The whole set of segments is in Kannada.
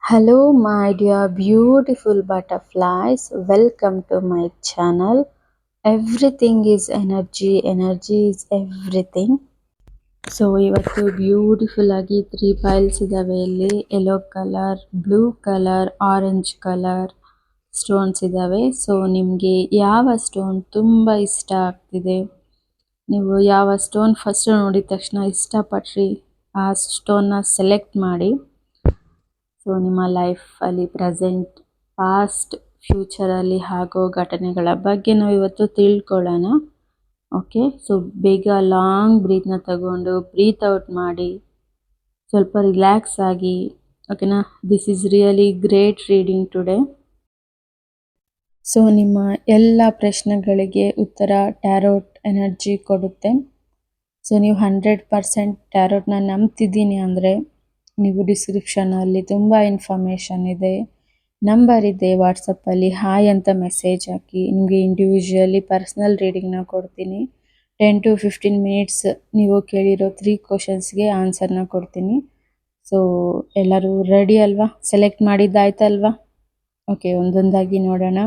Hello, my dear beautiful butterflies. Welcome to my channel. Everything is energy, energy is everything. So ಇವತ್ತು ಬ್ಯೂಟಿಫುಲ್ ಆಗಿ 3 ಪೈಲ್ಸ್ ಇದಾವೆ. ಇಲ್ಲಿ yellow colour, blue colour, orange colour stones ಇದಾವೆ. ಸೊ ನಿಮಗೆ ಯಾವ ಸ್ಟೋನ್ ತುಂಬ ಇಷ್ಟ ಆಗ್ತಿದೆ, ನೀವು ಯಾವ ಸ್ಟೋನ್ ಫಸ್ಟ್ ನೋಡಿದ ತಕ್ಷಣ ಇಷ್ಟಪಟ್ರಿ ಆ ಸ್ಟೋನ್ನ ಸೆಲೆಕ್ಟ್ ಮಾಡಿ. ಸೊ ನಿಮ್ಮ ಲೈಫಲ್ಲಿ ಪ್ರೆಸೆಂಟ್, ಪಾಸ್ಟ್, ಫ್ಯೂಚರಲ್ಲಿ ಆಗೋ ಘಟನೆಗಳ ಬಗ್ಗೆ ನಾವು ಇವತ್ತು ತಿಳ್ಕೊಳ್ಳೋಣ. ಓಕೆ, ಸೊ ಬೇಗ ಲಾಂಗ್ ಬ್ರೀತ್ನ ತಗೊಂಡು ಬ್ರೀತ್ ಔಟ್ ಮಾಡಿ ಸ್ವಲ್ಪ ರಿಲ್ಯಾಕ್ಸ್ ಆಗಿ. ಓಕೆನಾ, this is really great reading today. So ನಿಮ್ಮ ಎಲ್ಲ ಪ್ರಶ್ನೆಗಳಿಗೆ ಉತ್ತರ ಟ್ಯಾರೋಟ್ ಎನರ್ಜಿ ಕೊಡುತ್ತೆ. ಸೊ ನೀವು 100% ಟ್ಯಾರೋಟ್ನ ನಂಬ್ತಿದ್ದೀನಿ ಅಂದರೆ ನೀವು ಡಿಸ್ಕ್ರಿಪ್ಷನಲ್ಲಿ ತುಂಬ ಇನ್ಫಾರ್ಮೇಷನ್ ಇದೆ, ನಂಬರ್ ಇದೆ, ವಾಟ್ಸಪ್ಪಲ್ಲಿ ಹಾಯ್ ಅಂತ ಮೆಸೇಜ್ ಹಾಕಿ. ನಿಮಗೆ ಇಂಡಿವಿಜುವಲಿ ಪರ್ಸ್ನಲ್ ರೀಡಿಂಗ್ನ ಕೊಡ್ತೀನಿ. 10 to 15 ಮಿನಿಟ್ಸ್ ನೀವು ಕೇಳಿರೋ 3 ಕ್ವಶನ್ಸ್ಗೆ ಆನ್ಸರ್ನ ಕೊಡ್ತೀನಿ. ಸೊ ಎಲ್ಲರೂ ರೆಡಿ ಅಲ್ವಾ? ಸೆಲೆಕ್ಟ್ ಮಾಡಿದ್ದಾಯ್ತಲ್ವಾ? ಓಕೆ, ಒಂದೊಂದಾಗಿ ನೋಡೋಣ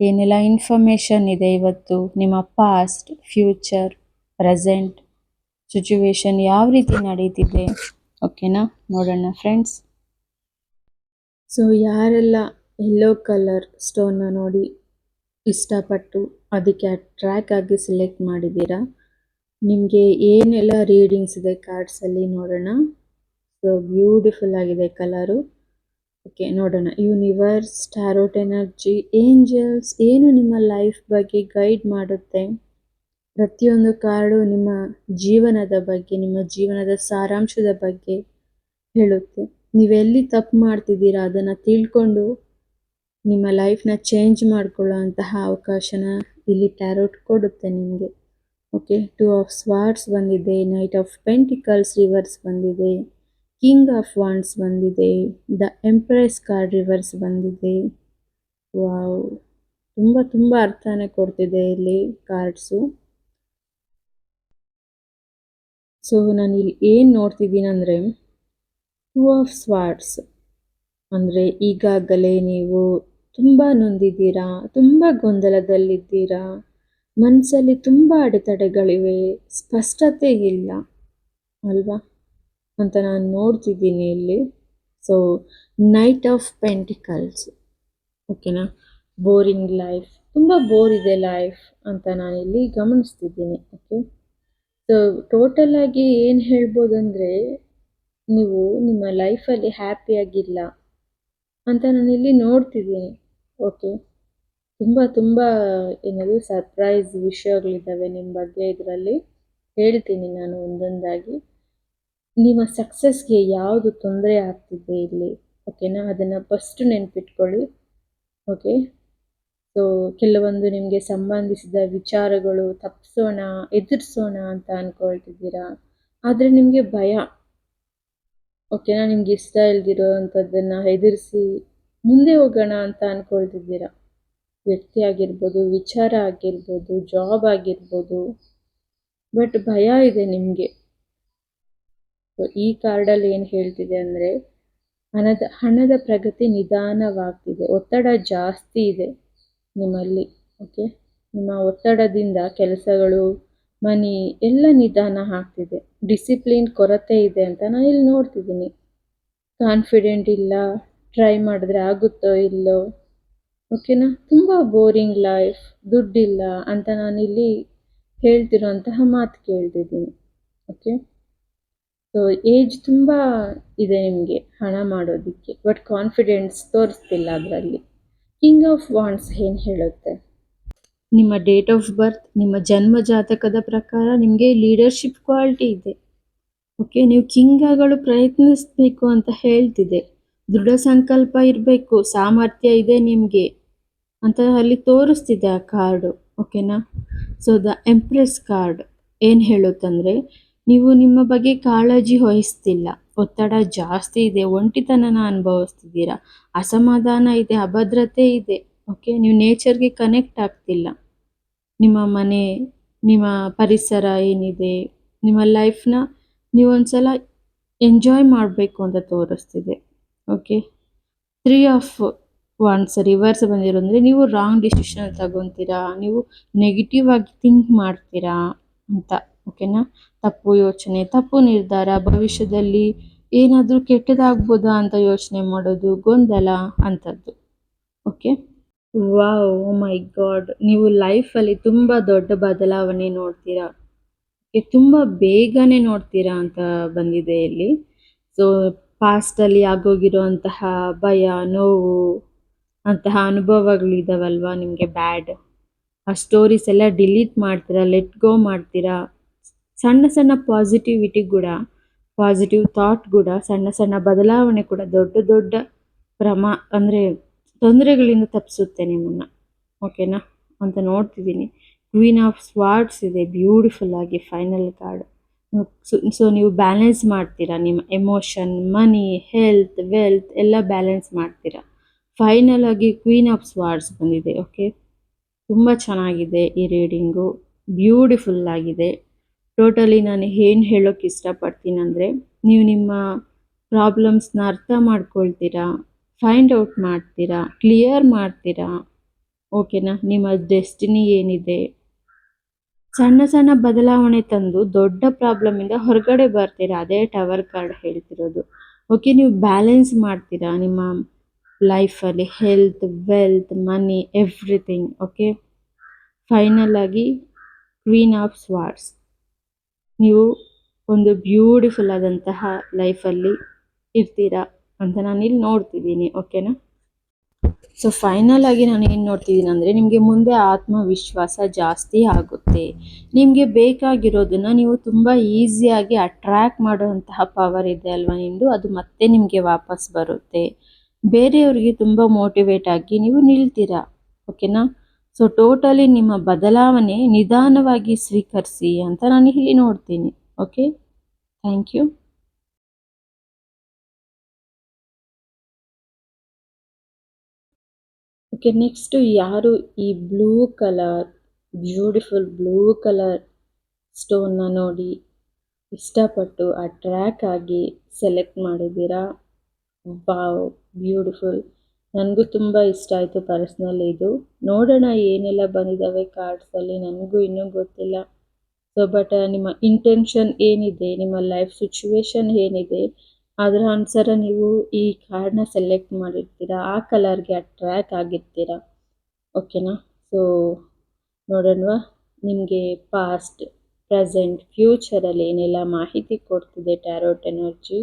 ಏನೆಲ್ಲ ಇನ್ಫಾರ್ಮೇಷನ್ ಇದೆ ಇವತ್ತು. ನಿಮ್ಮ ಪಾಸ್ಟ್, ಫ್ಯೂಚರ್, ಪ್ರೆಸೆಂಟ್ ಸಿಚುವೇಶನ್ ಯಾವ ರೀತಿ ನಡೀತಿದೆ, ಓಕೆನಾ, ನೋಡೋಣ ಫ್ರೆಂಡ್ಸ್. ಸೊ ಯಾರೆಲ್ಲ ಯೆಲ್ಲೋ ಕಲರ್ ಸ್ಟೋನ್ನ ನೋಡಿ ಇಷ್ಟಪಟ್ಟು ಅದಕ್ಕೆ ಅಟ್ರ್ಯಾಕ್ಟ್ ಆಗಿ ಸೆಲೆಕ್ಟ್ ಮಾಡಿದ್ದೀರಾ, ನಿಮಗೆ ಏನೆಲ್ಲ ರೀಡಿಂಗ್ಸ್ ಇದೆ ಕಾರ್ಡ್ಸಲ್ಲಿ ನೋಡೋಣ. ಸೊ ಬ್ಯೂಟಿಫುಲ್ ಆಗಿದೆ ಕಲರು. ಓಕೆ, ನೋಡೋಣ. ಯೂನಿವರ್ಸ್, ಟ್ಯಾರೋಟ್ ಎನರ್ಜಿ, ಏಂಜಲ್ಸ್ ಏನು ನಿಮ್ಮ ಲೈಫ್ ಬಗ್ಗೆ ಗೈಡ್ ಮಾಡುತ್ತೆ. ಪ್ರತಿಯೊಂದು ಕಾರ್ಡು ನಿಮ್ಮ ಜೀವನದ ಬಗ್ಗೆ, ನಿಮ್ಮ ಜೀವನದ ಸಾರಾಂಶದ ಬಗ್ಗೆ ಹೇಳುತ್ತೆ. ನೀವೆಲ್ಲಿ ತಪ್ಪು ಮಾಡ್ತಿದ್ದೀರಾ ಅದನ್ನು ತಿಳ್ಕೊಂಡು ನಿಮ್ಮ ಲೈಫ್ನ ಚೇಂಜ್ ಮಾಡ್ಕೊಳ್ಳೋ ಅಂತಹ ಅವಕಾಶನ ಇಲ್ಲಿ ಟ್ಯಾರೋಟ್ ಕೊಡುತ್ತೆ ನಿಮಗೆ. ಓಕೆ, 2 ಆಫ್ ಸ್ವಾರ್ಡ್ಸ್ ಬಂದಿದೆ, ನೈಟ್ ಆಫ್ ಪೆಂಟಿಕಲ್ಸ್ ರಿವರ್ಸ್ ಬಂದಿದೆ, ಕಿಂಗ್ ಆಫ್ ವಾಂಡ್ಸ್ ಬಂದಿದೆ, ದ ಎಂಪ್ರೆಸ್ ಕಾರ್ಡ್ ರಿವರ್ಸ್ ಬಂದಿದೆ. ವಾವ್, ತುಂಬ ತುಂಬ ಅರ್ಥನೇ ಕೊಡ್ತಿದೆ ಇಲ್ಲಿ ಕಾರ್ಡ್ಸು. ಸೊ ನಾನು ಇಲ್ಲಿ ಏನು ನೋಡ್ತಿದ್ದೀನಿ ಅಂದರೆ 2 ಆಫ್ ಸ್ವಾರ್ಡ್ಸ್ ಅಂದರೆ ಈಗಾಗಲೇ ನೀವು ತುಂಬ ನೊಂದಿದ್ದೀರಾ, ತುಂಬ ಗೊಂದಲದಲ್ಲಿದ್ದೀರಾ, ಮನಸ್ಸಲ್ಲಿ ತುಂಬ ಅಡೆತಡೆಗಳಿವೆ, ಸ್ಪಷ್ಟತೆ ಇಲ್ಲ ಅಲ್ವಾ ಅಂತ ನಾನು ನೋಡ್ತಿದ್ದೀನಿ ಇಲ್ಲಿ. ಸೊ ನೈಟ್ ಆಫ್ ಪೆಂಟಿಕಲ್ಸ್, ಓಕೆನಾ, ಬೋರಿಂಗ್ ಲೈಫ್, ತುಂಬ ಬೋರ್ ಇದೆ ಲೈಫ್ ಅಂತ ನಾನಿಲ್ಲಿ ಗಮನಿಸ್ತಿದ್ದೀನಿ. ಓಕೆ, ಸೊ ಟೋಟಲ್ ಆಗಿ ಏನು ಹೇಳ್ಬೋದಂದರೆ ನೀವು ನಿಮ್ಮ ಲೈಫಲ್ಲಿ ಹ್ಯಾಪಿಯಾಗಿಲ್ಲ ಅಂತ ನಾನಿಲ್ಲಿ ನೋಡ್ತಿದ್ದೀನಿ. ಓಕೆ, ತುಂಬ ತುಂಬ ಏನದು ಸರ್ಪ್ರೈಸ್ ವಿಷಯಗಳಿದ್ದಾವೆ ನಿಮ್ಮ ಬಗ್ಗೆ. ಇದರಲ್ಲಿ ಹೇಳ್ತೀನಿ ನಾನು ಒಂದೊಂದಾಗಿ. ನಿಮ್ಮ ಸಕ್ಸಸ್ಗೆ ಯಾವುದು ತೊಂದರೆ ಆಗ್ತಿದೆ ಇಲ್ಲಿ, ಓಕೆನಾ, ಅದನ್ನು ಫಸ್ಟ್ ನೆನ್ಪಿಟ್ಕೊಳ್ಳಿ. ಓಕೆ, ಸೊ ಕೆಲವೊಂದು ನಿಮಗೆ ಸಂಬಂಧಿಸಿದ ವಿಚಾರಗಳು ತಪ್ಪಿಸೋಣ, ಎದುರಿಸೋಣ ಅಂತ ಅಂದ್ಕೊಳ್ತಿದ್ದೀರಾ, ಆದರೆ ನಿಮಗೆ ಭಯ. ಓಕೆನಾ, ನಿಮ್ಗೆ ಇಷ್ಟ ಇಲ್ದಿರೋ ಅಂಥದ್ದನ್ನು ಎದುರಿಸಿ ಮುಂದೆ ಹೋಗೋಣ ಅಂತ ಅಂದ್ಕೊಳ್ತಿದ್ದೀರಾ. ವ್ಯಕ್ತಿ ಆಗಿರ್ಬೋದು, ವಿಚಾರ ಆಗಿರ್ಬೋದು, ಜಾಬ್ ಆಗಿರ್ಬೋದು, ಬಟ್ ಭಯ ಇದೆ ನಿಮಗೆ. ಸೊ ಈ ಕಾರ್ಡಲ್ಲಿ ಏನು ಹೇಳ್ತಿದೆ ಅಂದರೆ ಹಣದ ಪ್ರಗತಿ ನಿಧಾನವಾಗ್ತಿದೆ, ಒತ್ತಡ ಜಾಸ್ತಿ ಇದೆ ನಿಮ್ಮಲ್ಲಿ. ಓಕೆ, ನಿಮ್ಮ ಒತ್ತಡದಿಂದ ಕೆಲಸಗಳು, ಮನಿ ಎಲ್ಲ ನಿಧಾನ ಆಗ್ತಿದೆ. ಡಿಸಿಪ್ಲಿನ್ ಕೊರತೆ ಇದೆ ಅಂತ ನಾನು ಇಲ್ಲಿ ನೋಡ್ತಿದ್ದೀನಿ. ಕಾನ್ಫಿಡೆಂಟ್ ಇಲ್ಲ, ಟ್ರೈ ಮಾಡಿದ್ರೆ ಆಗುತ್ತೋ ಇಲ್ಲೋ, ಓಕೆನಾ, ತುಂಬ ಬೋರಿಂಗ್ ಲೈಫ್, ದುಡ್ಡಿಲ್ಲ ಅಂತ ನಾನಿಲ್ಲಿ ಹೇಳ್ತಿರೋಂತಹ ಮಾತು ಕೇಳ್ತಿದ್ದೀನಿ. ಓಕೆ, ಸೊ ಏಜ್ ತುಂಬ ಇದೆ ನಿಮಗೆ ಹಣ ಮಾಡೋದಕ್ಕೆ, ಬಟ್ ಕಾನ್ಫಿಡೆನ್ಸ್ ತೋರಿಸ್ತಿಲ್ಲ ಅದರಲ್ಲಿ. ಕಿಂಗ್ ಆಫ್ ವಾಂಡ್ಸ್ ಏನು ಹೇಳುತ್ತೆ, ನಿಮ್ಮ ಡೇಟ್ ಆಫ್ ಬರ್ತ್, ನಿಮ್ಮ ಜನ್ಮ ಜಾತಕದ ಪ್ರಕಾರ ನಿಮಗೆ ಲೀಡರ್ಶಿಪ್ ಕ್ವಾಲಿಟಿ ಇದೆ. ಓಕೆ, ನೀವು ಕಿಂಗ್ ಆಗಲು ಪ್ರಯತ್ನಿಸಬೇಕು ಅಂತ ಹೇಳ್ತಿದೆ. ದೃಢ ಸಂಕಲ್ಪ ಇರಬೇಕು, ಸಾಮರ್ಥ್ಯ ಇದೆ ನಿಮಗೆ ಅಂತ ಅಲ್ಲಿ ತೋರಿಸ್ತಿದೆ ಆ ಕಾರ್ಡು. ಓಕೆನಾ, ಸೊ ದ ಎಂಪ್ರೆಸ್ ಕಾರ್ಡ್ ಏನು ಹೇಳುತ್ತಂದರೆ ನೀವು ನಿಮ್ಮ ಬಗ್ಗೆ ಕಾಳಜಿ ವಹಿಸ್ತಿಲ್ಲ, ಒತ್ತಡ ಜಾಸ್ತಿ ಇದೆ, ಒಂಟಿತನನ ಅನುಭವಿಸ್ತಿದ್ದೀರಾ, ಅಸಮಾಧಾನ ಇದೆ, ಅಭದ್ರತೆ ಇದೆ. ಓಕೆ, ನೀವು ನೇಚರ್ಗೆ ಕನೆಕ್ಟ್ ಆಗ್ತಿಲ್ಲ. ನಿಮ್ಮ ಮನೆ, ನಿಮ್ಮ ಪರಿಸರ ಏನಿದೆ, ನಿಮ್ಮ ಲೈಫ್ನ ನೀವೊಂದ್ಸಲ ಎಂಜಾಯ್ ಮಾಡಬೇಕು ಅಂತ ತೋರಿಸ್ತಿದೆ. Okay, three of wands reverse ಬಂದಿರೋದ್ರೆ ನೀವು ರಾಂಗ್ ಡಿಸಿಷನ್ ತಗೊತೀರಾ, ನೀವು ನೆಗೆಟಿವ್ ಆಗಿ ಥಿಂಕ್ ಮಾಡ್ತೀರಾ ಅಂತ. ಓಕೆನಾ? ತಪ್ಪು ಯೋಚನೆ, ತಪ್ಪು ನಿರ್ಧಾರ, ಭವಿಷ್ಯದಲ್ಲಿ ಏನಾದರೂ ಕೆಟ್ಟದಾಗ್ಬೋದಾ ಅಂತ ಯೋಚನೆ ಮಾಡೋದು, ಗೊಂದಲ ಅಂಥದ್ದು. ಓಕೆ. ವಾವ್, ಓ ಮೈ ಗಾಡ್, ನೀವು ಲೈಫಲ್ಲಿ ತುಂಬ ದೊಡ್ಡ ಬದಲಾವಣೆ ನೋಡ್ತೀರಾ. ತುಂಬ ಬೇಗನೆ ನೋಡ್ತೀರಾ ಅಂತ ಬಂದಿದೆ ಇಲ್ಲಿ. ಸೊ ಪಾಸ್ಟಲ್ಲಿ ಆಗೋಗಿರುವಂತಹ ಭಯ, ನೋವು ಅಂತಹ ಅನುಭವಗಳಿದಾವಲ್ವಾ ನಿಮಗೆ ಬ್ಯಾಡ್, ಆ ಸ್ಟೋರೀಸ್ ಎಲ್ಲ ಡಿಲೀಟ್ ಮಾಡ್ತೀರಾ, ಲೆಟ್ ಗೋ ಮಾಡ್ತೀರಾ. ಸಣ್ಣ ಸಣ್ಣ ಪಾಸಿಟಿವ್ ಥಾಟ್ ಕೂಡ, ಸಣ್ಣ ಸಣ್ಣ ಬದಲಾವಣೆ ಕೂಡ ದೊಡ್ಡ ದೊಡ್ಡ ಅಂದರೆ ತೊಂದರೆಗಳಿಂದ ತಪ್ಪಿಸುತ್ತೆ ನಿಮ್ಮನ್ನು. ಓಕೆನಾ ಅಂತ ನೋಡ್ತಿದ್ದೀನಿ. ಕ್ವೀನ್ ಆಫ್ ಸ್ವಾರ್ಡ್ಸ್ ಇದೆ ಬ್ಯೂಟಿಫುಲ್ ಆಗಿ ಫೈನಲ್ ಕಾರ್ಡ್. ಸೊ ನೀವು ಬ್ಯಾಲೆನ್ಸ್ ಮಾಡ್ತೀರಾ, ನಿಮ್ಮ ಎಮೋಷನ್, ಮನಿ, ಹೆಲ್ತ್, ವೆಲ್ತ್ ಎಲ್ಲ ಬ್ಯಾಲೆನ್ಸ್ ಮಾಡ್ತೀರಾ. ಫೈನಲ್ ಆಗಿ ಕ್ವೀನ್ ಆಫ್ ಸ್ವಾರ್ಡ್ಸ್ ಬಂದಿದೆ. ಓಕೆ, ತುಂಬ ಚೆನ್ನಾಗಿದೆ ಈ ರೀಡಿಂಗು, ಬ್ಯೂಟಿಫುಲ್ ಆಗಿದೆ. ಟೋಟಲಿ ನಾನು ಏನು ಹೇಳೋಕ್ಕೆ ಇಷ್ಟಪಡ್ತೀನಿ ಅಂದರೆ, ನೀವು ನಿಮ್ಮ ಪ್ರಾಬ್ಲಮ್ಸ್ನ ಅರ್ಥ ಮಾಡ್ಕೊಳ್ತೀರಾ, ಫೈಂಡ್ ಔಟ್ ಮಾಡ್ತೀರಾ, ಕ್ಲಿಯರ್ ಮಾಡ್ತೀರಾ. ಓಕೆನಾ? ನಿಮ್ಮ ಡೆಸ್ಟಿನಿ ಏನಿದೆ, ಸಣ್ಣ ಸಣ್ಣ ಬದಲಾವಣೆ ತಂದು ದೊಡ್ಡ ಪ್ರಾಬ್ಲಮಿಂದ ಹೊರಗಡೆ ಬರ್ತೀರಾ. ಅದೇ ಟವರ್ ಕಾರ್ಡ್ ಹೇಳ್ತಿರೋದು. ಓಕೆ, ನೀವು ಬ್ಯಾಲೆನ್ಸ್ ಮಾಡ್ತೀರಾ ನಿಮ್ಮ ಲೈಫಲ್ಲಿ, ಹೆಲ್ತ್, ವೆಲ್ತ್, ಮನಿ, ಎವ್ರಿಥಿಂಗ್. ಓಕೆ, ಫೈನಲ್ ಆಗಿ ಕ್ವೀನ್ ಆಫ್ ಸ್ವಾರ್ಡ್ಸ್. ನೀವು ಒಂದು ಬ್ಯೂಟಿಫುಲ್ ಆದಂತಹ ಲೈಫಲ್ಲಿ ಇರ್ತೀರಾ ಅಂತ ನಾನು ಇಲ್ಲಿ ನೋಡ್ತಿದ್ದೀನಿ. ಓಕೆನಾ? ಸೊ ಫೈನಲ್ ಆಗಿ ನಾನು ಏನು ನೋಡ್ತಿದ್ದೀನಿ ಅಂದರೆ, ನಿಮಗೆ ಮುಂದೆ ಆತ್ಮವಿಶ್ವಾಸ ಜಾಸ್ತಿ ಆಗುತ್ತೆ. ನಿಮಗೆ ಬೇಕಾಗಿರೋದನ್ನು ನೀವು ತುಂಬ ಈಸಿಯಾಗಿ ಅಟ್ರ್ಯಾಕ್ಟ್ ಮಾಡುವಂತಹ ಪವರ್ ಇದೆ ಅಲ್ವಾ ನಿಮ್ಮದು, ಅದು ಮತ್ತೆ ನಿಮಗೆ ವಾಪಸ್ ಬರುತ್ತೆ. ಬೇರೆಯವರಿಗೆ ತುಂಬ ಮೋಟಿವೇಟ್ ಆಗಿ ನೀವು ನಿಲ್ತೀರಾ. ಓಕೆನಾ? ಸೊ ಟೋಟಲಿ ನಿಮ್ಮ ಬದಲಾವಣೆ ನಿಧಾನವಾಗಿ ಸ್ವೀಕರಿಸಿ ಅಂತ ನಾನು ಇಲ್ಲಿ ನೋಡ್ತೀನಿ. Okay, thank you. Okay, next ಯಾರು ಈ ಬ್ಯೂಟಿಫುಲ್ ಬ್ಲೂ ಕಲರ್ ಸ್ಟೋನ್ನ ನೋಡಿ ಇಷ್ಟಪಟ್ಟು ಅಟ್ರ್ಯಾಕ್ಟ್ ಆಗಿ ಸೆಲೆಕ್ಟ್ ಮಾಡಿದ್ದೀರಾ? Wow, beautiful. ನನಗೂ ತುಂಬ ಇಷ್ಟ ಆಯಿತು ಪರ್ಸ್ನಲಿ ಇದು. ನೋಡೋಣ ಏನೆಲ್ಲ ಬಂದಿದ್ದಾವೆ ಕಾರ್ಡ್ಸಲ್ಲಿ, ನನಗೂ ಇನ್ನೂ ಗೊತ್ತಿಲ್ಲ. ಸೊ ಬಟ್ ನಿಮ್ಮ ಇಂಟೆನ್ಷನ್ ಏನಿದೆ, ನಿಮ್ಮ ಲೈಫ್ ಸಿಚುವೇಶನ್ ಏನಿದೆ, ಅದರ ಅನುಸಾರ ನೀವು ಈ ಕಾರ್ಡ್ನ ಸೆಲೆಕ್ಟ್ ಮಾಡಿರ್ತೀರಾ, ಆ ಕಲರ್ಗೆ ಅಟ್ರ್ಯಾಕ್ಟ್ ಆಗಿರ್ತೀರಾ. ಓಕೆನಾ? ಸೊ ನೋಡೋಣವಾ ನಿಮಗೆ ಪಾಸ್ಟ್, ಪ್ರೆಸೆಂಟ್, ಫ್ಯೂಚರಲ್ಲಿ ಏನೆಲ್ಲ ಮಾಹಿತಿ ಕೊಡ್ತಿದೆ ಟ್ಯಾರೋಟ್ ಎನರ್ಜಿ.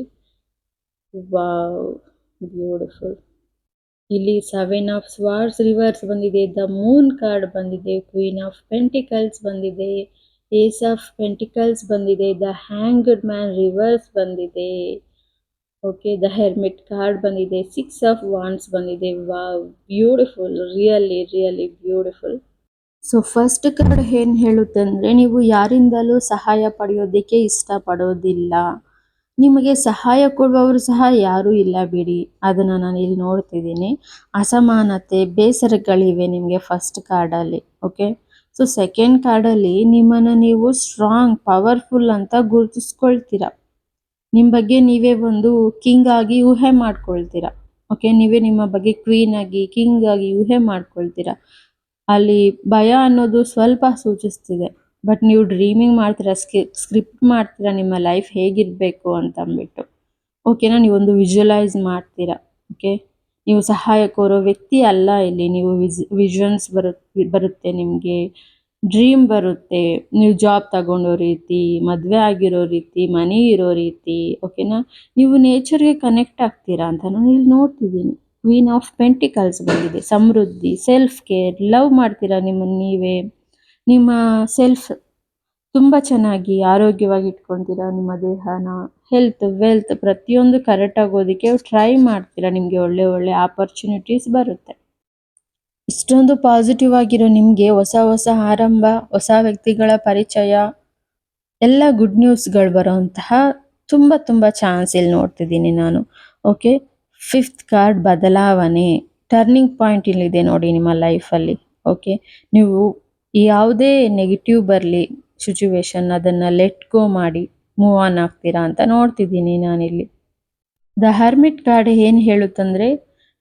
Wow, beautiful. ಇಲ್ಲಿ 7 ಆಫ್ ಸ್ವಾರ್ಡ್ಸ್ ರಿವರ್ಸ್ ಬಂದಿದೆ, ದ ಮೂನ್ ಕಾರ್ಡ್ ಬಂದಿದೆ, ಕ್ವೀನ್ ಆಫ್ ಪೆಂಟಿಕಲ್ಸ್ ಬಂದಿದೆ, ಏಸ್ ಆಫ್ ಪೆಂಟಿಕಲ್ಸ್ ಬಂದಿದೆ, ದ ಹ್ಯಾಂಗ್ಡ್ ಮ್ಯಾನ್ ರಿವರ್ಸ್ ಬಂದಿದೆ. ಓಕೆ, ದ ಹೆರ್ಮಿಟ್ ಕಾರ್ಡ್ ಬಂದಿದೆ, 6 ಆಫ್ ವಾಂಡ್ಸ್ ಬಂದಿದೆ. Wow, beautiful, really beautiful. So first card ಏನು ಹೇಳುತ್ತೆ ಅಂದರೆ, ನೀವು ಯಾರಿಂದಲೂ ಸಹಾಯ ಪಡೆಯೋದಕ್ಕೆ ಇಷ್ಟಪಡೋದಿಲ್ಲ. ನಿಮಗೆ ಸಹಾಯ ಕೊಡುವವರು ಸಹ ಯಾರೂ ಇಲ್ಲ ಬಿಡಿ, ಅದನ್ನು ನಾನು ಇಲ್ಲಿ ನೋಡ್ತಿದ್ದೀನಿ. ಅಸಮಾನತೆ, ಬೇಸರಗಳಿವೆ ನಿಮಗೆ ಫಸ್ಟ್ ಕಾರ್ಡಲ್ಲಿ. ಓಕೆ, ಸೊ ಸೆಕೆಂಡ್ ಕಾರ್ಡಲ್ಲಿ ನಿಮ್ಮನ್ನು ನೀವು ಸ್ಟ್ರಾಂಗ್, ಪವರ್ಫುಲ್ ಅಂತ ಗುರುತಿಸ್ಕೊಳ್ತೀರಾ. ನಿಮ್ಮ ಬಗ್ಗೆ ನೀವೇ ಒಂದು ಕಿಂಗ್ ಆಗಿ ಊಹೆ ಮಾಡ್ಕೊಳ್ತೀರಾ. ಓಕೆ, ನೀವೇ ನಿಮ್ಮ ಬಗ್ಗೆ ಕ್ವೀನ್ ಆಗಿ, ಕಿಂಗ್ ಆಗಿ ಊಹೆ ಮಾಡ್ಕೊಳ್ತೀರಾ. ಅಲ್ಲಿ ಭಯ ಅನ್ನೋದು ಸ್ವಲ್ಪ ಸೂಚಿಸ್ತಿದೆ, ಬಟ್ ನೀವು ಡ್ರೀಮಿಂಗ್ ಮಾಡ್ತೀರಾ, ಸ್ಕ್ರಿಪ್ಟ್ ಮಾಡ್ತೀರಾ ನಿಮ್ಮ ಲೈಫ್ ಹೇಗಿರಬೇಕು ಅಂತ ಅಂದ್ಬಿಟ್ಟು. ಓಕೆನಾ? ನೀವೊಂದು ವಿಜುವಲೈಸ್ ಮಾಡ್ತೀರಾ. ಓಕೆ, ನೀವು ಸಹಾಯ ಕೋರೋ ವ್ಯಕ್ತಿ ಅಲ್ಲ ಇಲ್ಲಿ, ನೀವು ವಿಷನ್ಸ್ ಬರುತ್ತೆ ನಿಮಗೆ, ಡ್ರೀಮ್ ಬರುತ್ತೆ, ನೀವು ಜಾಬ್ ತಗೊಂಡೋ ರೀತಿ, ಮದುವೆ ಆಗಿರೋ ರೀತಿ, ಮನೆ ಇರೋ ರೀತಿ. ಓಕೆನಾ? ನೀವು ನೇಚರ್ಗೆ ಕನೆಕ್ಟ್ ಆಗ್ತೀರಾ ಅಂತ ನಾನು ಇಲ್ಲಿ ನೋಡ್ತಿದ್ದೀನಿ. ಕ್ವೀನ್ ಆಫ್ ಪೆಂಟಿಕಲ್ಸ್ ಬಂದಿದೆ, ಸಮೃದ್ಧಿ, ಸೆಲ್ಫ್ ಕೇರ್, ಲವ್ ಮಾಡ್ತೀರಾ ನಿಮ್ಮನ್ನು ನೀವೇ, ನಿಮ್ಮ ಸೆಲ್ಫ್ ತುಂಬ ಚೆನ್ನಾಗಿ ಆರೋಗ್ಯವಾಗಿ ಇಟ್ಕೊತೀರಾ, ನಿಮ್ಮ ದೇಹನ, ಹೆಲ್ತ್, ವೆಲ್ತ್ ಪ್ರತಿಯೊಂದು ಕರೆಕ್ಟ್ ಆಗೋದಕ್ಕೆ ಟ್ರೈ ಮಾಡ್ತೀರಾ. ನಿಮಗೆ ಒಳ್ಳೆ ಆಪರ್ಚುನಿಟೀಸ್ ಬರುತ್ತೆ. ಇಷ್ಟೊಂದು ಪಾಸಿಟಿವ್ ಆಗಿರೋ ನಿಮಗೆ ಹೊಸ ಆರಂಭ, ಹೊಸ ವ್ಯಕ್ತಿಗಳ ಪರಿಚಯ, ಎಲ್ಲ ಗುಡ್ ನ್ಯೂಸ್ಗಳು ಬರೋಂತಹ ತುಂಬ ಚಾನ್ಸ್ ಇಲ್ಲಿ ನೋಡ್ತಿದ್ದೀನಿ ನಾನು. ಓಕೆ, 5th ಕಾರ್ಡ್ ಬದಲಾವಣೆ, ಟರ್ನಿಂಗ್ ಪಾಯಿಂಟ್ ಇಲ್ಲಿದೆ ನೋಡಿ ನಿಮ್ಮ ಲೈಫಲ್ಲಿ. ಓಕೆ, ನೀವು ಯಾವುದೇ ನೆಗೆಟಿವ್ ಬರಲಿ ಸಿಚುವೇಶನ್, ಅದನ್ನು ಲೆಟ್ ಗೋ ಮಾಡಿ ಮೂವ್ ಆನ್ ಆಗ್ತೀರಾ ಅಂತ ನೋಡ್ತಿದ್ದೀನಿ ನಾನಿಲ್ಲಿ. ದ ಹರ್ಮಿಟ್ ಕಾರ್ಡ್ ಏನು ಹೇಳುತ್ತಂದರೆ,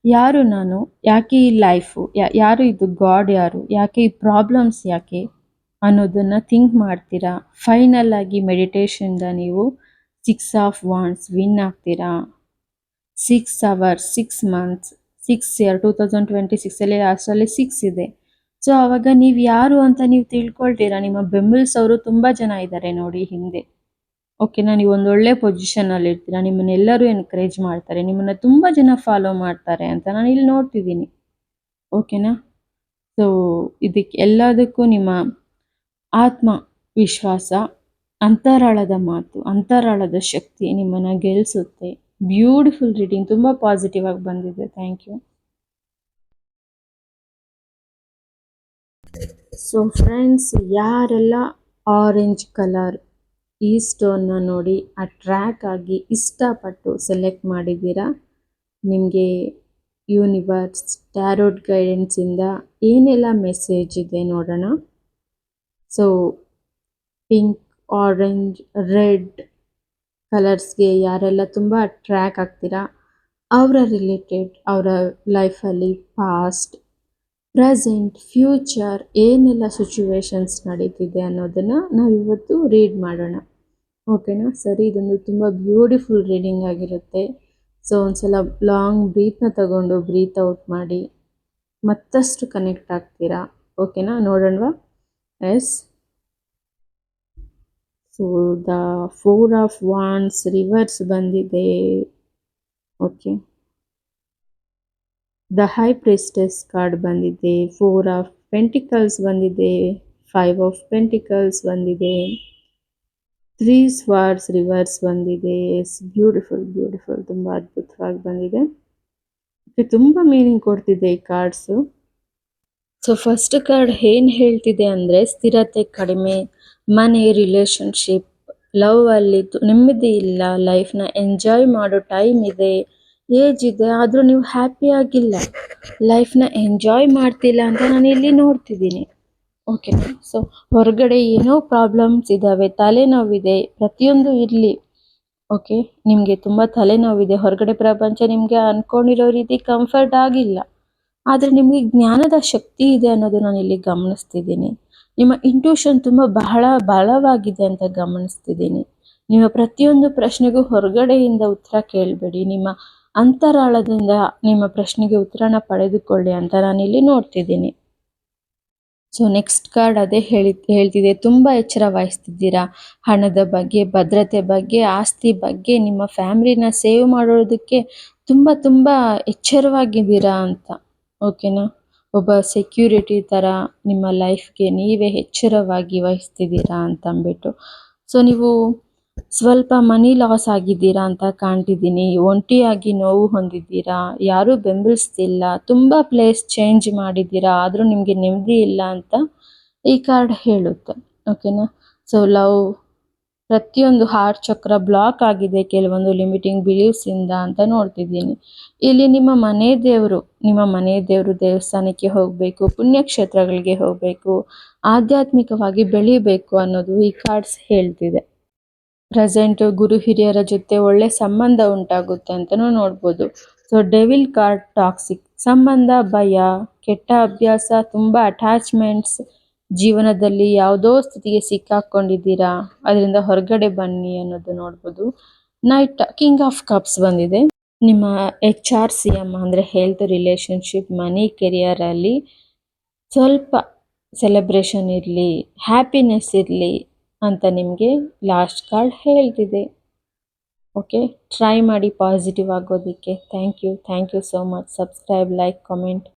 ಯಾರು ನಾನು, ಯಾಕೆ ಈ ಲೈಫು, ಯಾರು ಇದು, ಗಾಡ್ ಯಾರು, ಯಾಕೆ ಈ ಪ್ರಾಬ್ಲಮ್ಸ್ ಯಾಕೆ ಅನ್ನೋದನ್ನು ಥಿಂಕ್ ಮಾಡ್ತೀರಾ. ಫೈನಲ್ ಆಗಿ ಮೆಡಿಟೇಷನ್ದ ನೀವು 6 ಆಫ್ ವಾಂಡ್ಸ್ ವಿನ್ ಆಗ್ತೀರಾ. 6 hours, 6 months, 6 year 2026 ಅಷ್ಟರಲ್ಲಿ 6 ಇದೆ. ಸೊ ಆವಾಗ ನೀವು ಯಾರು ಅಂತ ನೀವು ತಿಳ್ಕೊಳ್ತೀರಾ. ನಿಮ್ಮ ಬೆಂಬಲಿಸೋರು ತುಂಬ ಜನ ಇದ್ದಾರೆ ನೋಡಿ ಹಿಂದೆ. ಓಕೆನಾ, ನೀವು ಒಂದು ಒಳ್ಳೆ ಪೊಸಿಷನಲ್ಲಿ ಇರ್ತೀರಾ, ನಿಮ್ಮನ್ನೆಲ್ಲರೂ ಎನ್ಕರೇಜ್ ಮಾಡ್ತಾರೆ, ನಿಮ್ಮನ್ನು ತುಂಬ ಜನ ಫಾಲೋ ಮಾಡ್ತಾರೆ ಅಂತ ನಾನು ಇಲ್ಲಿ ನೋಡ್ತಿದ್ದೀನಿ. ಓಕೆನಾ, ಸೊ ಇದಕ್ಕೆ ಎಲ್ಲದಕ್ಕೂ ನಿಮ್ಮ ಆತ್ಮ ವಿಶ್ವಾಸ, ಅಂತರಾಳದ ಮಾತು, ಅಂತರಾಳದ ಶಕ್ತಿ ನಿಮ್ಮನ್ನು ಗೆಲ್ಲಿಸುತ್ತೆ. ಬ್ಯೂಟಿಫುಲ್ ರೀಡಿಂಗ್, ತುಂಬ ಪಾಸಿಟಿವ್ ಆಗಿ ಬಂದಿದೆ. Thank you. ಸೊ ಫ್ರೆಂಡ್ಸ್, ಯಾರೆಲ್ಲ ಆರೆಂಜ್ ಕಲರ್ ಈ ಸ್ಟೋನ್ನ ನೋಡಿ ಅಟ್ರ್ಯಾಕ್ಟ್ ಆಗಿ ಇಷ್ಟಪಟ್ಟು ಸೆಲೆಕ್ಟ್ ಮಾಡಿದ್ದೀರಾ, ನಿಮಗೆ ಯೂನಿವರ್ಸ್ ಟ್ಯಾರೋಟ್ ಗೈಡೆನ್ಸಿಂದ ಏನೆಲ್ಲ ಮೆಸೇಜ್ ಇದೆ ನೋಡೋಣ. ಸೊ ಪಿಂಕ್, ಆರೆಂಜ್, ರೆಡ್ ಕಲರ್ಸ್ಗೆ ಯಾರೆಲ್ಲ ತುಂಬ ಅಟ್ರ್ಯಾಕ್ಟ್ ಆಗ್ತೀರಾ, ಅವರ ರಿಲೇಟೆಡ್ ಅವರ ಲೈಫಲ್ಲಿ ಪಾಸ್ಟ್, ಪ್ರೆಸೆಂಟ್, ಫ್ಯೂಚರ್ ಏನೆಲ್ಲ ಸಿಚುವೇಶನ್ಸ್ ನಡೀತಿದೆ ಅನ್ನೋದನ್ನು ನಾವಿವತ್ತು ರೀಡ್ ಮಾಡೋಣ. ಓಕೆನಾ, ಸರಿ. ಇದೊಂದು ತುಂಬ ಬ್ಯೂಟಿಫುಲ್ ರೀಡಿಂಗ್ ಆಗಿರುತ್ತೆ. ಸೊ ಒಂದ್ಸಲ ಲಾಂಗ್ ಬ್ರೀತ್ನ ತಗೊಂಡು ಬ್ರೀತ್ ಔಟ್ ಮಾಡಿ ಮತ್ತಷ್ಟು ಕನೆಕ್ಟ್ ಆಗ್ತೀರಾ. ಓಕೆನಾ, ನೋಡೋಣವಾ? Yes. So the 4 of wands reverse ಬಂದಿದೆ. Okay, the high priestess card ಬಂದಿದೆ, 4 ಆಫ್ ಪೆಂಟಿಕಲ್ಸ್ ಬಂದಿದೆ, 5 ಆಫ್ ಪೆಂಟಿಕಲ್ಸ್ ಬಂದಿದೆ, 3 ಸ್ವಾರ್ಡ್ಸ್ ರಿವರ್ಸ್ ಬಂದಿದೆ. ಎಸ್, ಬ್ಯೂಟಿಫುಲ್ ಬ್ಯೂಟಿಫುಲ್, ತುಂಬ ಅದ್ಭುತವಾಗಿ ಬಂದಿದೆ. ತುಂಬ ಮೀನಿಂಗ್ ಕೊಡ್ತಿದೆ ಈ ಕಾರ್ಡ್ಸು. ಸೊ ಫಸ್ಟ್ ಕಾರ್ಡ್ ಏನು ಹೇಳ್ತಿದೆ ಅಂದರೆ, ಸ್ಥಿರತೆ ಕಡಿಮೆ, ಮನೆ, ರಿಲೇಷನ್ಶಿಪ್, ಲವ್ ಅಲ್ಲಿ ನೆಮ್ಮದಿ ಇಲ್ಲ, ಲೈಫ್ನ ಎಂಜಾಯ್ ಮಾಡೋ ಟೈಮ್ ಇದೆ, ಏಜ್ ಇದೆ, ಆದರೂ ನೀವು ಹ್ಯಾಪಿ ಆಗಿಲ್ಲ, ಲೈಫ್ನ ಎಂಜಾಯ್ ಮಾಡ್ತಿಲ್ಲ ಅಂತ ನಾನು ಇಲ್ಲಿ ನೋಡ್ತಿದ್ದೀನಿ. ಓಕೆನಾ, ಸೊ ಹೊರಗಡೆ ಏನೋ ಪ್ರಾಬ್ಲಮ್ಸ್ ಇದ್ದಾವೆ, ತಲೆನೋವಿದೆ, ಪ್ರತಿಯೊಂದು ಇರಲಿ. ಓಕೆ, ನಿಮಗೆ ತುಂಬ ತಲೆನೋವಿದೆ, ಹೊರಗಡೆ ಪ್ರಪಂಚ ನಿಮಗೆ ಅಂದ್ಕೊಂಡಿರೋ ರೀತಿ ಕಂಫರ್ಟ್ ಆಗಿಲ್ಲ, ಆದರೆ ನಿಮಗೆ ಜ್ಞಾನದ ಶಕ್ತಿ ಇದೆ ಅನ್ನೋದು ನಾನು ಇಲ್ಲಿ ಗಮನಿಸ್ತಿದ್ದೀನಿ. ನಿಮ್ಮ ಇಂಟ್ಯೂಷನ್ ತುಂಬ ಬಹಳ ಬಲವಾಗಿದೆ ಅಂತ ಗಮನಿಸ್ತಿದ್ದೀನಿ. ನಿಮ್ಮ ಪ್ರತಿಯೊಂದು ಪ್ರಶ್ನೆಗೂ ಹೊರಗಡೆಯಿಂದ ಉತ್ತರ ಕೇಳಬೇಡಿ, ನಿಮ್ಮ ಅಂತರಾಳದಿಂದ ನಿಮ್ಮ ಪ್ರಶ್ನೆಗೆ ಉತ್ತರನ ಪಡೆದುಕೊಳ್ಳಿ ಅಂತ ನಾನಿಲ್ಲಿ ನೋಡ್ತಿದ್ದೀನಿ. ಸೊ ನೆಕ್ಸ್ಟ್ ಕಾರ್ಡ್ ಅದೇ ಹೇಳ್ತಿದೆ, ತುಂಬ ಎಚ್ಚರ ವಹಿಸ್ತಿದ್ದೀರಾ, ಹಣದ ಬಗ್ಗೆ, ಭದ್ರತೆ ಬಗ್ಗೆ, ಆಸ್ತಿ ಬಗ್ಗೆ, ನಿಮ್ಮ ಫ್ಯಾಮಿಲಿನ ಸೇವ್ ಮಾಡೋದಕ್ಕೆ ತುಂಬ ತುಂಬ ಎಚ್ಚರವಾಗಿದ್ದೀರಾ ಅಂತ. ಓಕೆನಾ, ಒಬ್ಬ ಸೆಕ್ಯೂರಿಟಿ ಥರ ನಿಮ್ಮ ಲೈಫ್ಗೆ ನೀವೇ ಎಚ್ಚರವಾಗಿ ವಹಿಸ್ತಿದ್ದೀರಾ ಅಂತ ಅಂದ್ಬಿಟ್ಟು. ಸೊ ನೀವು ಸ್ವಲ್ಪ ಮನಿ ಲಾಸ್ ಆಗಿದ್ದೀರಾ ಅಂತ ಕಾಣ್ತಿದ್ದೀನಿ, ಒಂಟಿಯಾಗಿ ನೋವು ಹೊಂದಿದ್ದೀರಾ, ಯಾರೂ ಬೆಂಬಲಿಸ್ತಿಲ್ಲ, ತುಂಬ ಪ್ಲೇಸ್ ಚೇಂಜ್ ಮಾಡಿದ್ದೀರಾ, ಆದರೂ ನಿಮಗೆ ನೆಮ್ಮದಿ ಇಲ್ಲ ಅಂತ ಈ ಕಾರ್ಡ್ ಹೇಳುತ್ತೆ. ಓಕೆನಾ, ಸೊ ಲವ್, ಪ್ರತಿಯೊಂದು ಹಾರ್ಟ್ ಚಕ್ರ ಬ್ಲಾಕ್ ಆಗಿದೆ ಕೆಲವೊಂದು ಲಿಮಿಟಿಂಗ್ ಬಿಲೀವ್ಸಿಂದ ಅಂತ ನೋಡ್ತಿದ್ದೀನಿ. ಇಲ್ಲಿ ನಿಮ್ಮ ಮನೆ ದೇವರು ದೇವಸ್ಥಾನಕ್ಕೆ ಹೋಗಬೇಕು, ಪುಣ್ಯಕ್ಷೇತ್ರಗಳಿಗೆ ಹೋಗಬೇಕು, ಆಧ್ಯಾತ್ಮಿಕವಾಗಿ ಬೆಳಿಬೇಕು ಅನ್ನೋದು ಈ ಕಾರ್ಡ್ಸ್ ಹೇಳ್ತಿದೆ. ಪ್ರೆಸೆಂಟ್ ಗುರು ಹಿರಿಯರ ಜೊತೆ ಒಳ್ಳೆ ಸಂಬಂಧ ಉಂಟಾಗುತ್ತೆ ಅಂತಲೂ ನೋಡ್ಬೋದು. ಸೊ ಡೆವಿಲ್ ಕಾರ್ಡ್ ಟಾಕ್ಸಿಕ್ ಸಂಬಂಧ, ಭಯ, ಕೆಟ್ಟ ಅಭ್ಯಾಸ, ತುಂಬ ಅಟ್ಯಾಚ್ಮೆಂಟ್ಸ್, ಜೀವನದಲ್ಲಿ ಯಾವುದೋ ಸ್ಥಿತಿಗೆ ಸಿಕ್ಕಾಕೊಂಡಿದ್ದೀರಾ, ಅದರಿಂದ ಹೊರಗಡೆ ಬನ್ನಿ ಅನ್ನೋದು ನೋಡ್ಬೋದು. ನೈಟ್ ಕಿಂಗ್ ಆಫ್ ಕಪ್ಸ್ ಬಂದಿದೆ. ನಿಮ್ಮ HRCM ಅಂದರೆ ಹೆಲ್ತ್, ರಿಲೇಷನ್ಶಿಪ್, ಮನಿ, ಕೆರಿಯರಲ್ಲಿ ಸ್ವಲ್ಪ ಸೆಲೆಬ್ರೇಷನ್ ಇರಲಿ, ಹ್ಯಾಪಿನೆಸ್ ಇರಲಿ ಅಂತ ನಿಮಗೆ ಲಾಸ್ಟ್ ಕಾರ್ಡ್ ಹೇಳ್ತಿದೆ. ಓಕೆ, ಟ್ರೈ ಮಾಡಿ ಪಾಸಿಟಿವ್ ಆಗೋದಕ್ಕೆ. Thank you so much. Subscribe, like, comment.